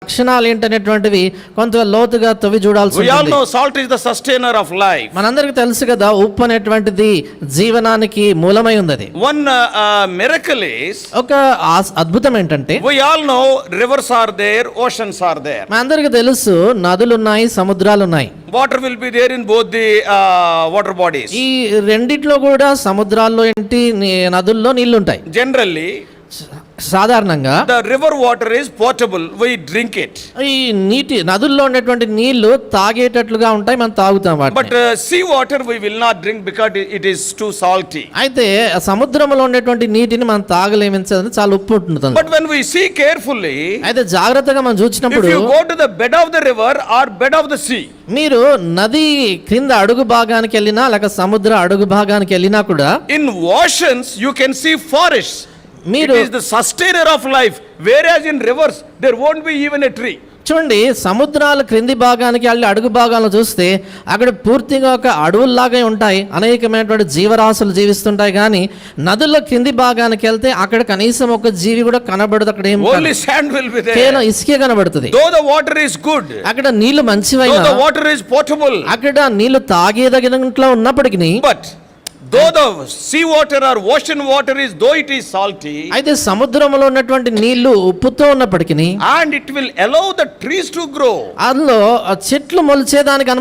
లక్షణాలు ఏంటనేటువంటివి కొంత లోతుగా తవ్వి చూడాల్సి We all ఉంటుంది. know salt is the sustainer of life. మనందరికీ తెలుసు కదా, ఉప్పు అనేటువంటిది జీవనానికి మూలమై ఉంది. అది One miracle is, ఒక అద్భుతం ఏంటంటే, we all know rivers are there, oceans are there. మనందరికీ తెలుసు నదులు ఉన్నాయి, సముద్రాలు ఉన్నాయి. Water will be there in both the water bodies. ఈ రెండిట్లో కూడా సముద్రాల్లో ఏంటి, నదుల్లో నీళ్లు ఉంటాయి. Generally, సాధారణంగా the river water is potable, we drink it. ఈ నీటి నదుల్లో ఉన్నటువంటి నీళ్లు తాగేటట్లుగా ఉంటాయి, మనం తాగుతాం వాటిని. But sea water we will not drink because it is too salty. అయితే సముద్రంలో ఉన్నటువంటి నీటిని మనం తాగలేమించదు, చాలా ఉప్పు ఉంటుంది. But when we see carefully, అయితే జాగ్రత్తగా మనం if చూసినప్పుడు, you go to the bed of the river or bed of the sea, మీరు నది క్రింద అడుగు భాగానికి వెళ్ళినా లేక సముద్ర అడుగు భాగానికి వెళ్ళినా కూడా, in oceans you can see forests. It మీరు is the sustainer of life, whereas in rivers there won't be even a tree. చూడండి, సముద్రాల క్రింది భాగానికి వెళ్ళి అడుగు భాగాలను చూస్తే అక్కడ పూర్తిగా ఒక అడవుల్లాగే ఉంటాయి, అనేకమైనటువంటి జీవరాశులు జీవిస్తుంటాయి. కానీ నదుల కింది భాగానికి వెళ్తే అక్కడ కనీసం ఒక జీవి కూడా కనబడదు. అక్కడ ఏం Only sand will be there. కేవలం ఇసుకే కనబడుతుంది. Though the water is good, అక్కడ నీళ్లు మంచివైనా, though the water is potable, అక్కడ నీళ్లు తాగేదగినట్లో ఉన్నప్పటికీ, but though the sea water or ocean water is, though it is salty, అయితే సముద్రంలో ఉన్నటువంటి నీళ్లు ఉప్పుతో ఉన్నప్పటికీ, and it will allow the trees to grow, అందులో చెట్లు మొలిచేదానికి